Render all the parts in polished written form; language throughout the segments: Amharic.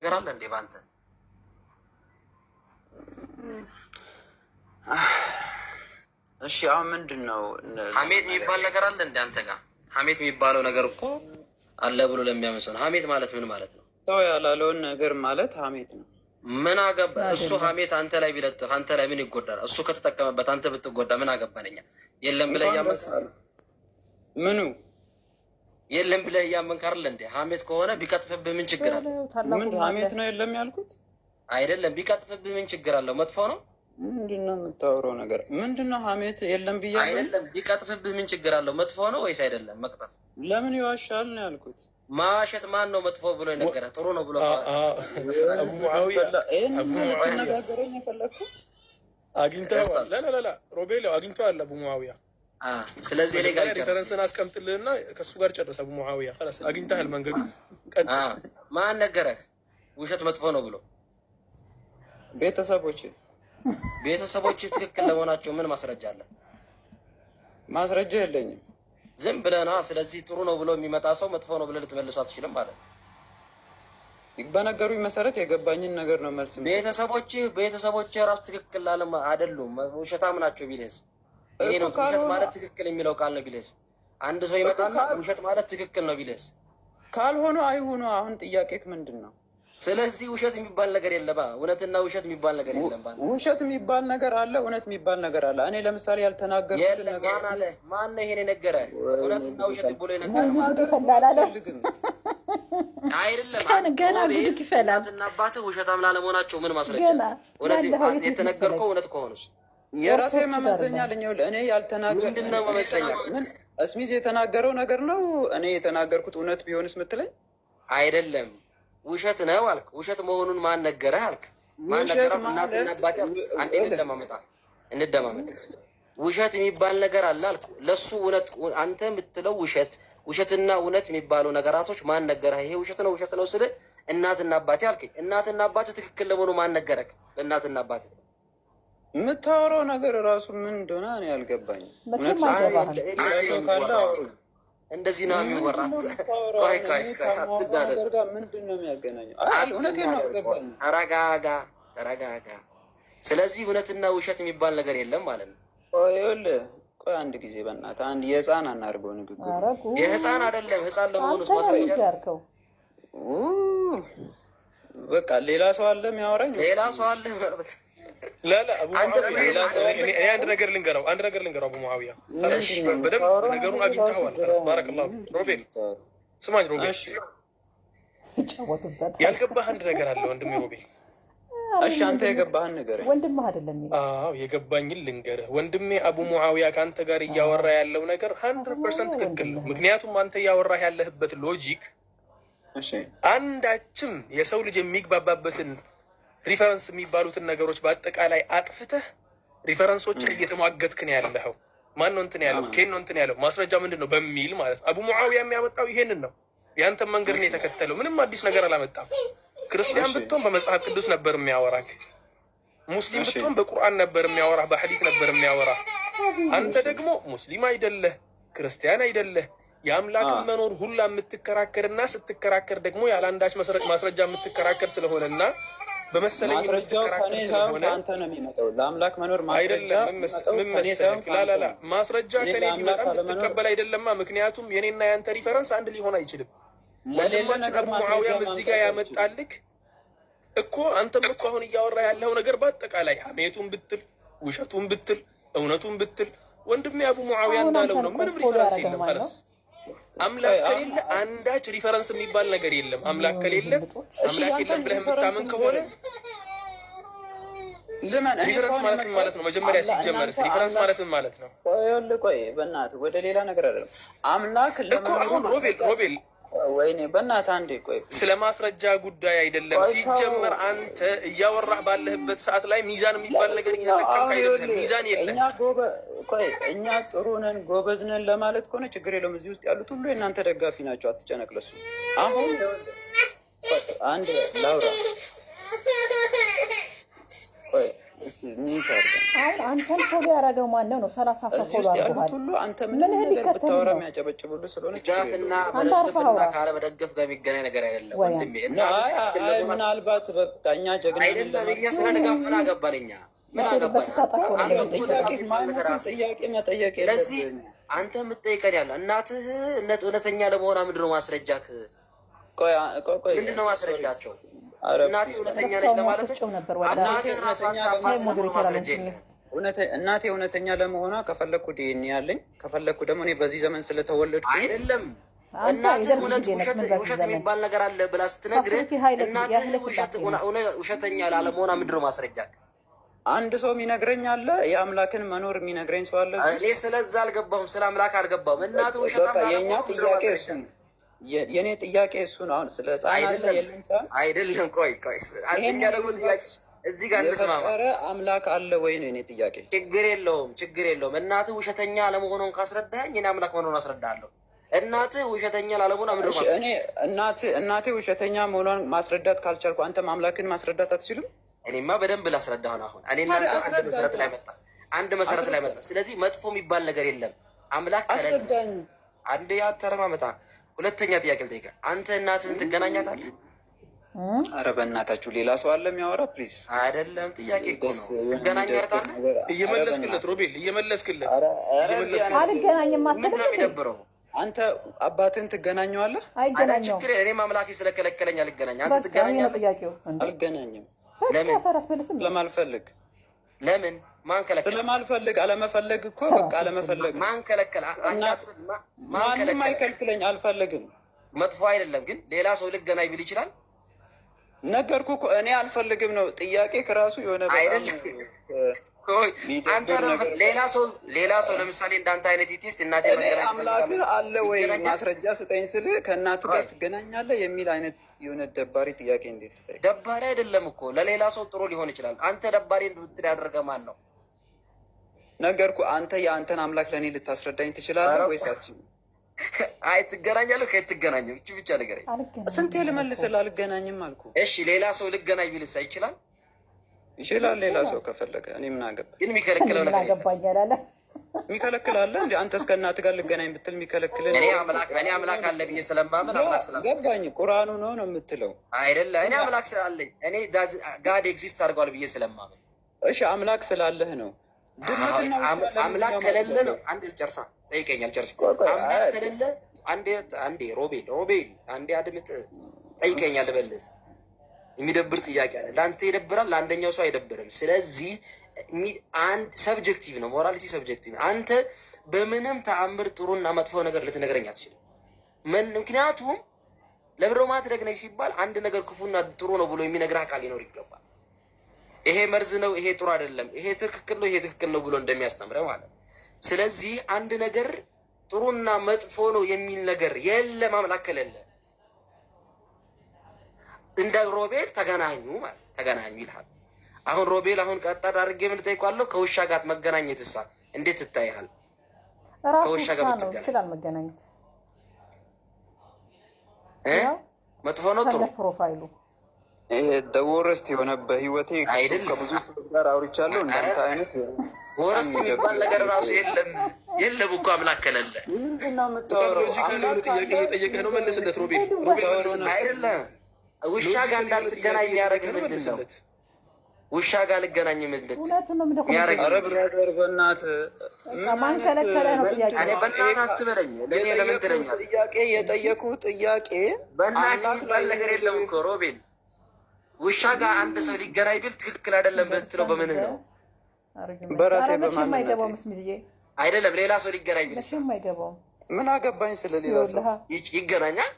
ገራለ እንዴ ባንተ? እሺ አሁን ምንድነው ሐሜት የሚባል ነገር አለ እንዴ አንተ ጋር? ሐሜት የሚባለው ነገር እኮ አለ ብሎ ለሚያመሰው ሐሜት ማለት ምን ማለት ነው? ሰው ያላለውን ነገር ማለት ሐሜት ነው። ምን አገባ እሱ? ሐሜት አንተ ላይ ቢለጥፍ አንተ ላይ ምን ይጎዳል? እሱ ከተጠቀመበት አንተ ብትጎዳ ምን አገባነኛ? የለም ብለህ እያመንክ ምኑ የለም ብለህ እያመንክ አይደል እንዴ? ሐሜት ከሆነ ቢቀጥፍብህ ምን ችግር አለ? ምን ሐሜት ነው የለም ያልኩት? አይደለም ቢቀጥፍብህ ምን ችግር አለው? መጥፎ ነው? ምንድነው የምታወራው ነገር? ምንድነው ሐሜት የለም ብያለሁ። አይደለም ቢቀጥፍብህ ምን ችግር አለው? መጥፎ ነው ወይስ አይደለም? መቅጠፍ ለምን ይዋሻል ነው ያልኩት። ማዋሸት ማን ነው መጥፎ ብሎ የነገረህ? ጥሩ ነው ብሎ አቡ ሙዓዊያ ተነጋገረኝ የፈለግኩት አግኝተዋል። ላላላ ሮቤል አግኝተዋል አቡ ሙዓዊያ። ስለዚህ እኔ ጋር ሪፈረንስን አስቀምጥልህና ከእሱ ጋር ጨረሰ። አቡ ሙዓዊያ خلاص አግኝተሃል መንገዱ። ማን ነገረህ ውሸት መጥፎ ነው ብሎ? ቤተሰቦች ትክክል ለመሆናቸው ምን ማስረጃ አለ? ማስረጃ የለኝም። ዝም ብለህ ነዋ። ስለዚህ ጥሩ ነው ብሎ የሚመጣ ሰው መጥፎ ነው ብለህ ልትመልሱ አትችልም ማለት ነው። በነገሩኝ መሰረት የገባኝን ነገር ነው መልስ። ቤተሰቦች ራሱ ትክክል ላለም አይደሉም ውሸታም ናቸው ቢልህስ? ይሄ ነው ውሸት ማለት ትክክል የሚለው ቃል ነው ቢልህስ? አንድ ሰው ይመጣና ውሸት ማለት ትክክል ነው ቢልህስ? ካልሆኑ አይሆኑ። አሁን ጥያቄክ ምንድን ነው? ስለዚህ ውሸት የሚባል ነገር የለም። እውነትና ውሸት የሚባል ነገር የለም። ውሸት የሚባል ነገር አለ፣ እውነት የሚባል ነገር አለ። እኔ ለምሳሌ ያልተናገርኩት ነገር አለ። ማን ነው ይሄን የነገረህ? እውነትና ውሸት ብሎ የነገረህ አይደለም። ገና ብዙ ይፈላል። እናትና አባትህ ውሸታም ላለመሆናቸው ምን ማስረጃ? እውነት የተነገርከው እውነት ከሆኑስ የራሴ መመዘኛ ልኛው። እኔ ያልተናገርኩት ምንድነው መመዘኛ? እስሚዝ የተናገረው ነገር ነው። እኔ የተናገርኩት እውነት ቢሆንስ ምትለኝ አይደለም። ውሸት ነው አልክ። ውሸት መሆኑን ማን ነገረህ አልክ። ማን ነገረህ? እናትና አባቴ። አንዴ እንደማመጥ ውሸት የሚባል ነገር አለ አልኩ። ለሱ እውነት አንተ የምትለው ውሸትና እውነት የሚባሉ ነገራቶች ማን ነገረህ? ይሄ ውሸት ነው ስለ እናትና አባቴ አልከኝ። እናትና አባቴ ትክክል ለመሆኑ ማን ነገረህ? እናትና አባቴ የምታወራው ነገር ራሱ ምን እንደሆነ እኔ አልገባኝም። እንደዚህ ነው የሚወራት። ቆይ አትዳደር። ምንድን ነው የሚያገናኘው? ተረጋጋ። ስለዚህ እውነትና ውሸት የሚባል ነገር የለም ማለት ነው። ቆይ አንድ ጊዜ በእናትህ አንድ የህፃን አናድርገው ንግግር። የህፃን አይደለም። ህፃን ለመሆኑስ ማስረጃ በቃ ሌላ ሰው አለ የሚያወራኝ። ሌላ ሰው አለ ማለት አንድ ነገር ልንገረው አቡ ሙዓዊያ በደንብ ነገሩን አግኝተኸዋል። ባረከላሁ ሮቤል ስማኝ። ሮቤል ያልገባህ አንድ ነገር አለ ወንድሜ ሮቤል። እሺ አንተ የገባህን ነገር ወንድምህ አይደለም? አዎ የገባኝን ልንገርህ ወንድሜ። አቡ ሙዓዊያ ከአንተ ጋር እያወራ ያለው ነገር 100% ትክክል ነው። ምክንያቱም አንተ እያወራህ ያለህበት ሎጂክ አንዳችም የሰው ልጅ የሚግባባበትን ሪፈረንስ የሚባሉትን ነገሮች በአጠቃላይ አጥፍተህ ሪፈረንሶችን እየተሟገትክን ያለኸው። ማን ነው እንትን ያለው? ኬን ነው እንትን ያለው? ማስረጃ ምንድን ነው በሚል ማለት ነው። አቡ ሙዓዊያ የሚያመጣው ይሄንን ነው። ያንተን መንገድ ነው የተከተለው። ምንም አዲስ ነገር አላመጣም። ክርስቲያን ብትሆን በመጽሐፍ ቅዱስ ነበር የሚያወራህ። ሙስሊም ብትሆን በቁርአን ነበር የሚያወራህ፣ በሐዲስ ነበር የሚያወራህ። አንተ ደግሞ ሙስሊም አይደለህ፣ ክርስቲያን አይደለህ። የአምላክን መኖር ሁላ የምትከራከርና ስትከራከር ደግሞ ያለ አንዳች ማስረጃ የምትከራከር ስለሆነና በመሰለኝ የምትከራከር ስለሆነ አንተ ነው የሚመጣው። ለአምላክ መኖር አይደለም። ምን መሰለህ? ላላላ ማስረጃ ከኔ ቢመጣም ልትቀበል አይደለማ። ምክንያቱም የኔና ያንተ ሪፈረንስ አንድ ሊሆን አይችልም። ወንድማችን አቡ ሙዓዊያም እዚህ ጋር ያመጣልክ እኮ አንተም እኮ አሁን እያወራ ያለው ነገር በአጠቃላይ ሐሜቱን ብትል ውሸቱን ብትል እውነቱን ብትል ወንድሜ አቡ ሙዓዊያ እንዳለው ነው። ምንም ሪፈረንስ የለም። ማለት አምላክ ከሌለ አንዳች ሪፈረንስ የሚባል ነገር የለም። አምላክ ከሌለ አምላክ የለም ብለህ የምታምን ከሆነ ሪፈረንስ ማለት ምን ማለት ነው? መጀመሪያ ሲጀመር ሪፈረንስ ማለት ምን ማለት ነው? ቆይ በእናትህ ወደ ሌላ ነገር አይደለም። አምላክ እኮ አሁን ሮቤል ወይኔ በእናትህ አንዴ ቆይ፣ ስለ ማስረጃ ጉዳይ አይደለም። ሲጀመር አንተ እያወራህ ባለህበት ሰዓት ላይ ሚዛን የሚባል ነገር እየተጠቀምክ አይደለም። ሚዛን የለም። እኛ ጥሩ ነን ጎበዝ ነን ለማለት ከሆነ ችግር የለውም። እዚህ ውስጥ ያሉት ሁሉ የእናንተ ደጋፊ ናቸው። አትጨነቅ ለሱ። አሁን አንድ ላውራ። ቆይ እስኪ አንተን ፎሎ ያደረገው ማነው ነው? 30 ሰው ፎሎ አድርጓል። ምን ይሄ ሊከተል ነው? የሚያጨበጭቡልህ ስለሆነ ጃፍና በደገፍና ካለ በደገፍ ጋር የሚገናኝ ነገር አይደለም ወንድሜ። እና ምናልባት በቃ እኛ ጀግና አይደለም። እኛ ስለ ድጋፍ ምን አገባን? እኛ ምን አገባን? ጥያቄ መጠየቅ ስለዚህ አንተ የምትጠይቀን ያለ እናትህ እውነተኛ ለመሆኗ ምንድን ነው ማስረጃክ? ምንድን ነው ማስረጃቸው? እናትህ እውነተኛ ነች ለማለት እናትህ ራሷን ማስረጃ የለም። እናቴ እውነተኛ ለመሆኗ ከፈለግኩ ዲኤንኤ ያለኝ ከፈለግኩ ደግሞ እኔ በዚህ ዘመን ስለተወለድኩ አይደለም። እናትህ እውነት ውሸት የሚባል ነገር አለ ብላ ስትነግርህ እናትህ ውሸተኛ ላለመሆኗ ምንድን ነው ማስረጃክ? አንድ ሰው የሚነግረኝ አለ፣ የአምላክን መኖር የሚነግረኝ ሰው አለ። እኔ ስለዛ አልገባሁም፣ ስለ አምላክ አልገባሁም። እናትህ ውሸታም የእኛ ጥያቄ እሱ ነው። የእኔ ጥያቄ እሱ ነው። አሁን ስለ ህፃን አለ የለም ሰው አይደለም። ቆይ አንደኛ ደግሞ ጥያቄ እዚህ ጋር እንስማማ። አምላክ አለ ወይ ነው የእኔ ጥያቄ። ችግር የለውም። እናትህ ውሸተኛ አለመሆኗን ካስረዳኸኝ እኔ አምላክ መሆኗን አስረዳለሁ። እናትህ ውሸተኛ ላለመሆኗ ምንድን ነው ማስረዳት? እናቴ ውሸተኛ መሆኗን ማስረዳት ካልቻልኩ አንተም አምላክን ማስረዳት አትችልም? እኔማ በደንብ ላስረዳህ ነው። አሁን እኔ እናንተ አንድ መሰረት ላይ መጣ። ስለዚህ መጥፎ የሚባል ነገር የለም። አምላክ አስረዳኝ። አንድ ያተረማመጣ። ሁለተኛ ጥያቄ ልጠይቅህ። አንተ እናትህን ትገናኛታለህ? አረ በእናታችሁ ሌላ ሰው አለ የሚያወራ ፕሊዝ። አይደለም ጥያቄ እኮ ነው። ትገናኛታለህ? እየመለስክለት ሮቤል፣ እየመለስክለት አልገናኝም አትልም። ምንድን ነው የሚደብረው? አንተ አባትህን ትገናኘዋለህ? አይገናኘውም። ችግር እኔም አምላኬ ስለከለከለኝ አልገናኝ። አንተ ትገናኛለህ? አልገናኝም። ለምን? ስለማልፈልግ። ለምን? ማን ከለከለ? ስለማልፈልግ። አለመፈለግ እኮ በቃ አለመፈለግ። ማን ከለከለ? ማንም አይከልክለኝ። አልፈልግም። መጥፎ አይደለም ግን ሌላ ሰው ልገናኝ ቢል ይችላል። ነገርኩ እኮ እኔ አልፈልግም ነው ጥያቄ ከራሱ የሆነ አይደለም። አንተ ሌላ ሰው ለምሳሌ እንዳንተ አይነት ኢቲስት እናቴ መገናኘት አምላክ አለ ወይ ማስረጃ ስጠኝ ስል ከእናትህ ጋር ትገናኛለህ የሚል አይነት የሆነ ደባሪ ጥያቄ እንዴት ትጠይቅ? ደባሪ አይደለም እኮ ለሌላ ሰው ጥሩ ሊሆን ይችላል። አንተ ደባሪ እንድትል ያደረገ ማን ነው? ነገርኩ አንተ የአንተን አምላክ ለእኔ ልታስረዳኝ ትችላለህ ወይስ አትችልም? አይ ትገናኛለህ። ከየት ትገናኘው? እቺ ብቻ ንገረኝ። ስንቴ ልመልስልህ? አልገናኝም አልኩ። እሺ ሌላ ሰው ልገናኝ ቢልስ ይችላል? ይችላል ሌላ ሰው ከፈለገ። እኔ ምን አገባኝ? ግን የሚከለክለው ነገር የሚከለክል አለ እንዴ? አንተ እስከ እናትህ ጋር ልገናኝ ብትል የሚከለክል? እኔ አምላክ አለ ብዬ ስለማመን አምላክ ስላለኝ ገባኝ። ቁርአኑ ነው የምትለው አይደለ? እኔ አምላክ ስላለኝ እኔ ጋድ ኤግዚስት አድርጓል ብዬ ስለማመን። እሺ አምላክ ስላለህ ነው። አምላክ ከሌለ ነው። አንድ ልጨርሳ ጠይቀኛል። ጨርስ። አምላክ ከሌለ አንዴ ሮቤል አንዴ አድምጥ። ጠይቀኛል ልበልስ። የሚደብር ጥያቄ አለ። ለአንተ ይደብራል፣ ለአንደኛው ሰው አይደብርም። ስለዚህ አንድ ሰብጀክቲቭ ነው። ሞራሊቲ ሰብጀክቲቭ ነው። አንተ በምንም ተአምር ጥሩና መጥፎ ነገር ልትነግረኝ አትችልም። ምክንያቱም ለብሮ ማትደግ ነኝ ሲባል አንድ ነገር ክፉና ጥሩ ነው ብሎ የሚነግርህ አካል ሊኖር ይገባል። ይሄ መርዝ ነው፣ ይሄ ጥሩ አይደለም፣ ይሄ ትክክል ነው፣ ይሄ ትክክል ነው ብሎ እንደሚያስተምረ ማለት ነው። ስለዚህ አንድ ነገር ጥሩና መጥፎ ነው የሚል ነገር የለም አምላክ ከሌለ። እንደ ሮቤል ተገናኙ ማለት ተገናኙ ይልሃል። አሁን ሮቤል ቀጣር አድርጌ ምን ጠይቋለሁ? ከውሻ ጋር መገናኘትሳ እንዴት ትታይሃል? ከውሻ ጋር ይችላል መገናኘት መጥፎ ነው ጥሩ? ፕሮፋይሉ ወረስት የሆነ በህይወቴ ከብዙ ሰዎች ጋር አውርቻለሁ። እንዳንተ አይነት ወረስት የሚባል ነገር ራሱ የለም እኮ አምላክ ከሌለ። ጥያቄ እየጠየቀህ ነው፣ መልስለት ሮቤል። አይደለም ውሻ ጋር እንዳልትገናኝ የሚያደርግህ ምንድን ነው? ውሻ ጋር ልገናኝ ምንድን ኧረ ብራዘር በእናትህ ማን ከለከለ ነው ጥያቄ? እኔ በእናትህ አትበለኝ። ለእኔ ለምን ትለኛለህ? ጥያቄ የጠየኩህ ጥያቄ በእናትህ የሚባል ነገር የለም እኮ ሮቤል። ውሻ ጋር አንድ ሰው ሊገናኝ ቢል ትክክል አይደለም ብትለው በምንህ ነው? በራሴ በማን አይደለም ሌላ ሰው ሊገናኝ ቢል ምን አገባኝ? ስለሌላ ሰው ይገናኛል።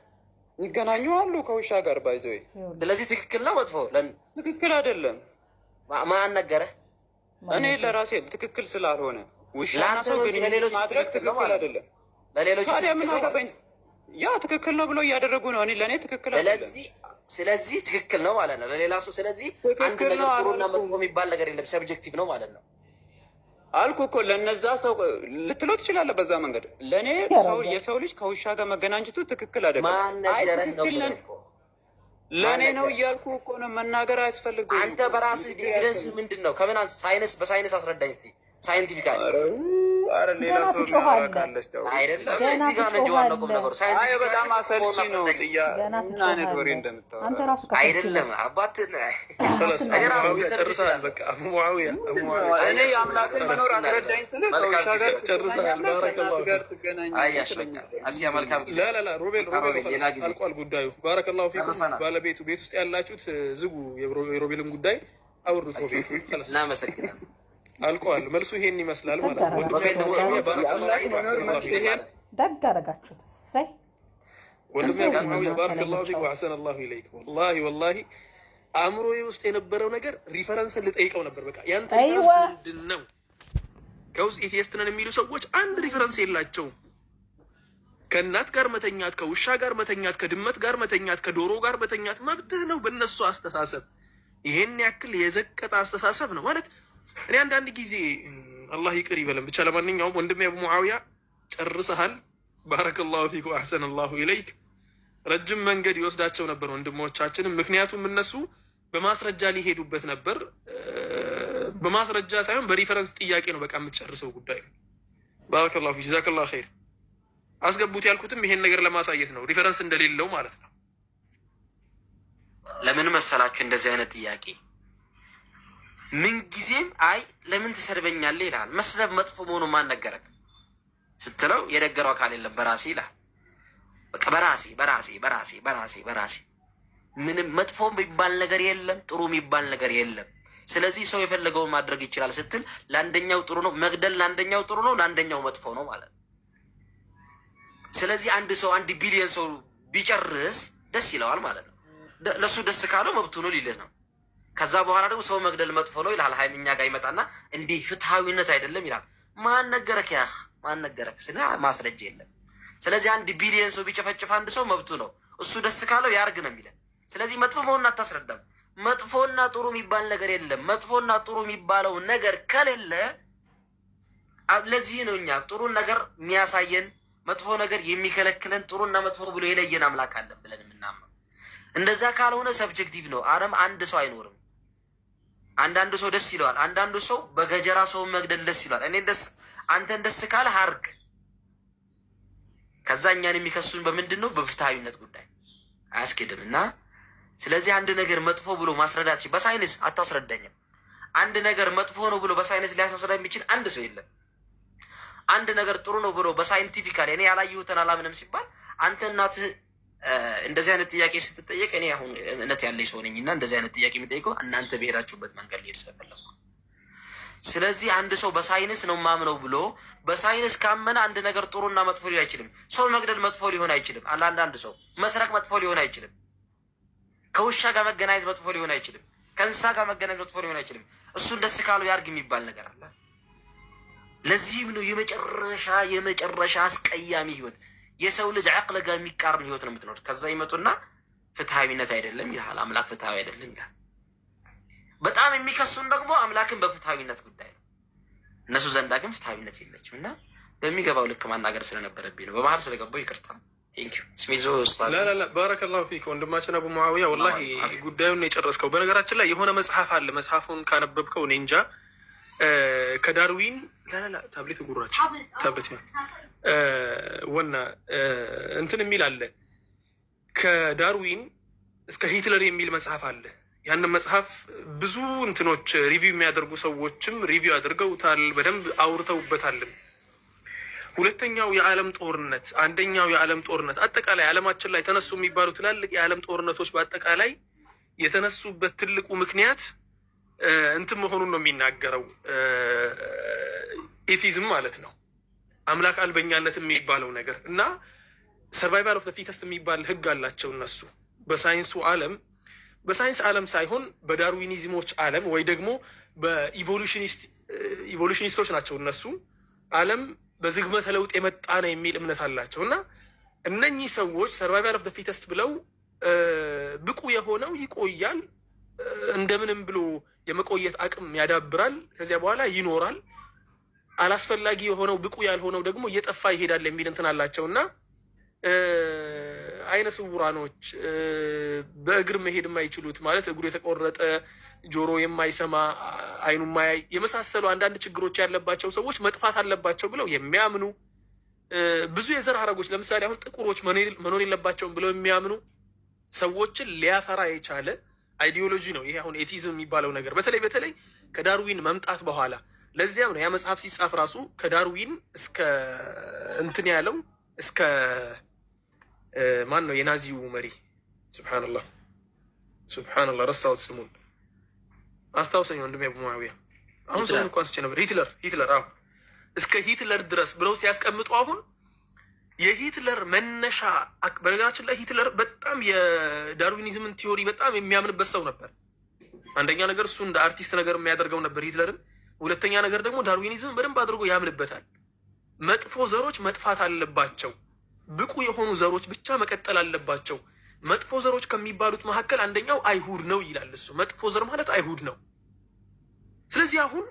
ይገናኙ አሉ ከውሻ ጋር ባይዘው። ስለዚህ ትክክል ነው መጥፎ? ትክክል አይደለም። ማን ነገረህ? እኔ ለራሴ ትክክል ስላልሆነ ውሻና ሰው ግንኙነት ማድረግ ትክክል አይደለም። ለሌሎች ታዲያ ምን አገባኝ? ያ ትክክል ነው ብሎ እያደረጉ ነው። እኔ ለእኔ ትክክል አይደለም። ስለዚህ ትክክል ነው ማለት ነው ለሌላ ሰው። ስለዚህ አንድ ነገር ጥሩና መጥፎ የሚባል ነገር የለም፣ ሰብጀክቲቭ ነው ማለት ነው አልኩ እኮ። ለነዛ ሰው ልትለው ትችላለህ በዛ መንገድ። ለእኔ የሰው ልጅ ከውሻ ጋር መገናኘቱ ትክክል አይደለም። ማን ነገረህ ነው? ለእኔ ነው እያልኩ እኮ ነው። መናገር አያስፈልግም። አንተ በራስህ ኤቪደንስ ምንድን ነው? ከምን ሳይንስ በሳይንስ አስረዳኝ እስኪ ሳይንቲፊካሊ። ኧረ ሌላ ሰው የሚያወራ ካለ አይደለም እዚህ ጋር ነው ጀዋን ነው ቁም ነገሩ። ሳይንቲፊካሊ በጣም አሰልቺ ነው። ምን አይነት ወሬ እንደምታወራ አይደለም አባት እኔ ራሱ ጨርሰሃል። በቃ አቡ ሙዓዊያ እኔ የአምላክን መኖር አስረዳኝ ስልህ ከውሻ ጋር ጨርሰሃል። ባረከላሁ ጋር ትገናኛለህ። አያሽ በቃ አሲያ መልካም ጊዜ። ላ ሮቤል አልቋል ጉዳዩ። ባረከላሁ ፊኩም። ባለቤቱ ቤት ውስጥ ያላችሁት ዝጉ የሮቤልን ጉዳይ አውሩት። ሮቤል እናመሰግናለን። አልቋል። መልሱ ይሄን ይመስላል ማለት ነው። ደግ አደረጋችሁት። እሰይ ወንድሜ ባረከላሁ ፊክ ወአሕሰነ አላሁ ኢለይክ። ወላሂ አእምሮዬ ውስጥ የነበረው ነገር ሪፈረንስን ልጠይቀው ነበር። በቃ ያንተ ሪፈረንስ ምንድን ነው? ከውስጥ ኤቲስት ነን የሚሉ ሰዎች አንድ ሪፈረንስ የላቸውም። ከእናት ጋር መተኛት፣ ከውሻ ጋር መተኛት፣ ከድመት ጋር መተኛት፣ ከዶሮ ጋር መተኛት መብትህ ነው በእነሱ አስተሳሰብ። ይሄን ያክል የዘቀጠ አስተሳሰብ ነው ማለት። እኔ አንዳንድ ጊዜ አላህ ይቅር ይበለን ብቻ። ለማንኛውም ወንድሜ አቡ ሙዓዊያ ጨርሰሃል። ባረከላሁ ፊክ ወአሕሰነ አላሁ ኢለይክ። ረጅም መንገድ ይወስዳቸው ነበር ወንድሞቻችንም፣ ምክንያቱም እነሱ በማስረጃ ሊሄዱበት ነበር። በማስረጃ ሳይሆን በሪፈረንስ ጥያቄ ነው በቃ የምትጨርሰው ጉዳይ። ባረከላሁ ፊክ ጀዛከላሁ ኸይር። አስገቡት ያልኩትም ይሄን ነገር ለማሳየት ነው፣ ሪፈረንስ እንደሌለው ማለት ነው። ለምን መሰላችሁ እንደዚህ አይነት ጥያቄ ምንጊዜም አይ ለምን ትሰድበኛለህ ይልሃል። መስደብ መጥፎ መሆኑን ማን ነገረክ ስትለው የነገረው አካል የለም በራሴ ይልሃል። በቃ በራሴ ምንም መጥፎ የሚባል ነገር የለም፣ ጥሩ የሚባል ነገር የለም። ስለዚህ ሰው የፈለገውን ማድረግ ይችላል ስትል ለአንደኛው ጥሩ ነው መግደል፣ ለአንደኛው ጥሩ ነው፣ ለአንደኛው መጥፎ ነው ማለት ነው። ስለዚህ አንድ ሰው 1 ቢሊዮን ሰው ቢጨርስ ደስ ይለዋል ማለት ነው። ለሱ ደስ ካለው መብቱ ነው ሊልህ ነው። ከዛ በኋላ ደግሞ ሰው መግደል መጥፎ ነው ይላል። ሀይምኛ ጋር ይመጣና እንዲህ ፍትሃዊነት አይደለም ይላል። ማን ነገረክ? ያህ ማን ነገረክ? ስለ ማስረጃ የለም። ስለዚህ 1 ቢሊዮን ሰው ቢጨፈጭፍ አንድ ሰው መብቱ ነው፣ እሱ ደስ ካለው ያርግ ነው የሚለን። ስለዚህ መጥፎ መሆኑን አታስረዳም። መጥፎና ጥሩ የሚባል ነገር የለም። መጥፎና ጥሩ የሚባለው ነገር ከሌለ ለዚህ ነው እኛ ጥሩን ነገር የሚያሳየን መጥፎ ነገር የሚከለክለን ጥሩና መጥፎ ብሎ የለየን አምላክ አለን ብለን የምናምነው። እንደዛ ካልሆነ ሰብጀክቲቭ ነው። ዓለም አንድ ሰው አይኖርም። አንዳንዱ ሰው ደስ ይለዋል፣ አንዳንዱ ሰው በገጀራ ሰው መግደል ደስ ይለዋል። እኔ ደስ አንተን ደስ ካለ ሀርግ። ከዛ እኛን የሚከሱን በምንድን ነው? በፍትሃዊነት ጉዳይ አያስኬድም። እና ስለዚህ አንድ ነገር መጥፎ ብሎ ማስረዳት በሳይንስ አታስረዳኝም። አንድ ነገር መጥፎ ነው ብሎ በሳይንስ ሊያስረዳ የሚችል አንድ ሰው የለም። አንድ ነገር ጥሩ ነው ብሎ በሳይንቲፊካሊ እኔ ያላየሁትን አላምንም ሲባል አንተ እናትህ እንደዚህ አይነት ጥያቄ ስትጠየቅ እኔ አሁን እምነት ያለኝ ሰው ነኝና እንደዚህ አይነት ጥያቄ የሚጠይቀው እናንተ ብሄራችሁበት መንገድ ሊሄድ ስለፈለኩ። ስለዚህ አንድ ሰው በሳይንስ ነው ማምነው ብሎ በሳይንስ ካመነ አንድ ነገር ጥሩና መጥፎ ሊሆን አይችልም። ሰው መግደል መጥፎ ሊሆን አይችልም። አንዳንድ ሰው መስረቅ መጥፎ ሊሆን አይችልም። ከውሻ ጋር መገናኘት መጥፎ ሊሆን አይችልም። ከእንስሳ ጋር መገናኘት መጥፎ ሊሆን አይችልም። እሱን ደስ ካለው ያርግ የሚባል ነገር አለ። ለዚህም ነው የመጨረሻ አስቀያሚ ህይወት የሰው ልጅ አቅለ ጋር የሚቃረን ህይወት ነው የምትኖር። ከዛ ይመጡና ፍትሃዊነት አይደለም ይላል፣ አምላክ ፍትሃዊ አይደለም ይላል። በጣም የሚከሱን ደግሞ አምላክን በፍትሃዊነት ጉዳይ ነው። እነሱ ዘንዳ ግን ፍትሃዊነት የለችም። እና በሚገባው ልክ ማናገር ስለነበረብኝ ነው። በመሀል ስለገባው ይቅርታ። ቴንኪው ስሚዞ ኡስታዝ። ላ ባረከላሁ ፊክ ወንድማችን አቡ ሙዓዊያ ወላሂ ጉዳዩን ነው የጨረስከው። በነገራችን ላይ የሆነ መጽሐፍ አለ፣ መጽሐፉን ካነበብከው እኔ እንጃ ከዳርዊን ታብሌት ጉራቸው ታብሌት ወና እንትን የሚል አለ ከዳርዊን እስከ ሂትለር የሚል መጽሐፍ አለ። ያንን መጽሐፍ ብዙ እንትኖች ሪቪው የሚያደርጉ ሰዎችም ሪቪው አድርገውታል፣ በደንብ አውርተውበታል። ሁለተኛው የዓለም ጦርነት፣ አንደኛው የዓለም ጦርነት አጠቃላይ ዓለማችን ላይ ተነሱ የሚባሉ ትላልቅ የዓለም ጦርነቶች በአጠቃላይ የተነሱበት ትልቁ ምክንያት እንትን መሆኑን ነው የሚናገረው። ኤቲዝም ማለት ነው፣ አምላክ አልበኛነት የሚባለው ነገር እና ሰርቫይቫል ኦፍ ዘ ፊተስት የሚባል ህግ አላቸው እነሱ በሳይንሱ ዓለም። በሳይንስ ዓለም ሳይሆን በዳርዊኒዝሞች ዓለም ወይ ደግሞ በኢቮሉሽኒስቶች ናቸው እነሱ። ዓለም በዝግመተ ለውጥ የመጣ ነው የሚል እምነት አላቸው እና እነኚህ ሰዎች ሰርቫይቫል ኦፍ ዘ ፊተስት ብለው ብቁ የሆነው ይቆያል፣ እንደምንም ብሎ የመቆየት አቅም ያዳብራል፣ ከዚያ በኋላ ይኖራል። አላስፈላጊ የሆነው ብቁ ያልሆነው ደግሞ እየጠፋ ይሄዳል የሚል እንትን አላቸው እና አይነ ስውራኖች፣ በእግር መሄድ የማይችሉት ማለት እግሩ የተቆረጠ ጆሮ የማይሰማ አይኑ ማያይ የመሳሰሉ አንዳንድ ችግሮች ያለባቸው ሰዎች መጥፋት አለባቸው ብለው የሚያምኑ ብዙ የዘር ሐረጎች ለምሳሌ አሁን ጥቁሮች መኖር የለባቸውም ብለው የሚያምኑ ሰዎችን ሊያፈራ የቻለ አይዲዮሎጂ ነው ይሄ አሁን ኤቲዝም የሚባለው ነገር። በተለይ ከዳርዊን መምጣት በኋላ ለዚያም ነው ያ መጽሐፍ ሲጻፍ ራሱ ከዳርዊን እስከ እንትን ያለው እስከ ማን ነው የናዚው መሪ ሱብሃንአላህ ረሳሁት ስሙን አስታውሰኝ ወንድሜ አቡ ሙአዊያ አሁን ስሙን እንኳን ስቼ ነበር ሂትለር አዎ እስከ ሂትለር ድረስ ብለው ሲያስቀምጡ አሁን የሂትለር መነሻ በነገራችን ላይ ሂትለር በጣም የዳርዊኒዝምን ቲዮሪ በጣም የሚያምንበት ሰው ነበር። አንደኛ ነገር እሱ እንደ አርቲስት ነገር የሚያደርገው ነበር ሂትለርን። ሁለተኛ ነገር ደግሞ ዳርዊኒዝምን በደንብ አድርጎ ያምንበታል። መጥፎ ዘሮች መጥፋት አለባቸው፣ ብቁ የሆኑ ዘሮች ብቻ መቀጠል አለባቸው። መጥፎ ዘሮች ከሚባሉት መካከል አንደኛው አይሁድ ነው ይላል እሱ። መጥፎ ዘር ማለት አይሁድ ነው። ስለዚህ አሁን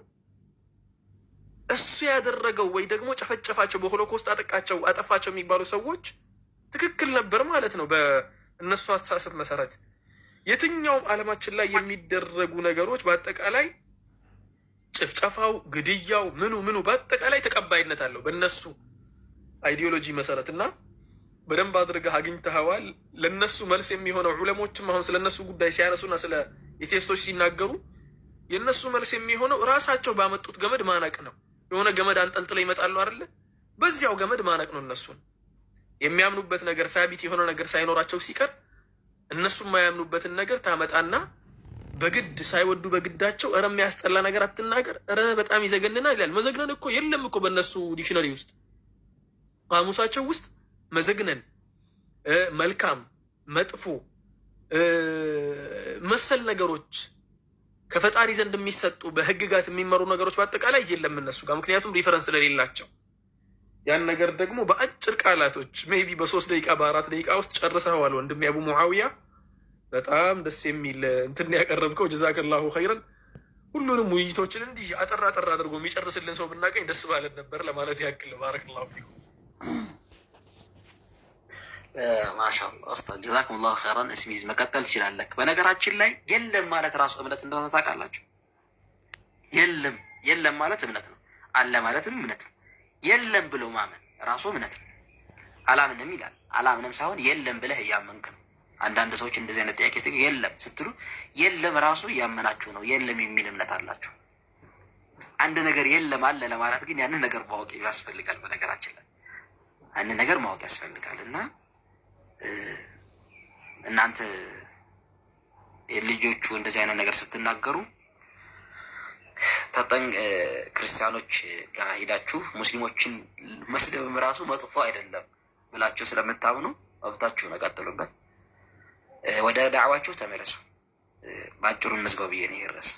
እሱ ያደረገው ወይ ደግሞ ጨፈጨፋቸው፣ በሆሎኮስት አጠፋቸው የሚባሉ ሰዎች ትክክል ነበር ማለት ነው። በእነሱ አስተሳሰብ መሰረት የትኛውም ዓለማችን ላይ የሚደረጉ ነገሮች በአጠቃላይ ጭፍጨፋው፣ ግድያው፣ ምኑ በአጠቃላይ ተቀባይነት አለው በእነሱ አይዲዮሎጂ መሰረት እና በደንብ አድርገህ አግኝተኸዋል። ለነሱ መልስ የሚሆነው ዑለሞችም አሁን ስለነሱ ጉዳይ ሲያነሱና ስለ ኤቴስቶች ሲናገሩ የነሱ መልስ የሚሆነው ራሳቸው ባመጡት ገመድ ማነቅ ነው። የሆነ ገመድ አንጠልጥለው ይመጣሉ አይደለ? በዚያው ገመድ ማነቅ ነው። እነሱን የሚያምኑበት ነገር ታቢት የሆነ ነገር ሳይኖራቸው ሲቀር እነሱ የማያምኑበትን ነገር ታመጣና በግድ ሳይወዱ በግዳቸው እረ የሚያስጠላ ነገር አትናገር፣ እረ በጣም ይዘገንናል ይላል። መዘግነን እኮ የለም እኮ በእነሱ ዲክሽነሪ ውስጥ ቃሙሳቸው ውስጥ መዘግነን፣ መልካም፣ መጥፎ መሰል ነገሮች ከፈጣሪ ዘንድ የሚሰጡ በህግጋት የሚመሩ ነገሮች በአጠቃላይ የለም እነሱ ጋር። ምክንያቱም ሪፈረንስ ስለሌላቸው ያን ነገር ደግሞ በአጭር ቃላቶች ሜይ ቢ በ3 ደቂቃ በ4 ደቂቃ ውስጥ ጨርሰዋል። ወንድሜ አቡ ሙዓዊያ በጣም ደስ የሚል እንትን ያቀረብከው ጀዛከላሁ ኸይረን። ሁሉንም ውይይቶችን እንዲህ አጠር አድርጎ የሚጨርስልን ሰው ብናገኝ ደስ ባለን ነበር ለማለት ያክል። ባረከላሁ ፊኩም። ማሻአላህ ኡስታዝ ጀዛኩሙላሁ ኸይረን። እስሚዝ መቀጠል ትችላለህ። በነገራችን ላይ የለም ማለት ራሱ እምነት እንደሆነ ታውቃላችሁ። የለም ማለት እምነት ነው። አለ ማለትም እምነት ነው። የለም ብሎ ማመን ራሱ እምነት ነው። አላምንም ይላል። አላምንም ሳይሆን የለም ብለህ እያመንክ ነው። አንዳንድ ሰዎች እንደዚህ አይነት ጥያቄ ስትጠይቁ የለም ስትሉ የለም ራሱ እያመናችሁ ነው። የለም የሚል እምነት አላችሁ። አንድ ነገር የለም አለ ለማለት ግን ያንን ነገር ማወቅ ያስፈልጋል። በነገራችን ላይ ያንን ነገር ማወቅ ያስፈልጋል እና እናንተ ልጆቹ እንደዚህ አይነት ነገር ስትናገሩ ክርስቲያኖች ጋር ሄዳችሁ ሙስሊሞችን መስደብም ራሱ መጥፎ አይደለም ብላችሁ ስለምታምኑ መብታችሁ ነው፣ ቀጥሉበት። ወደ ዳዕዋችሁ ተመለሱ። ባጭሩ እንዝጋው ብዬ ነው ይረስ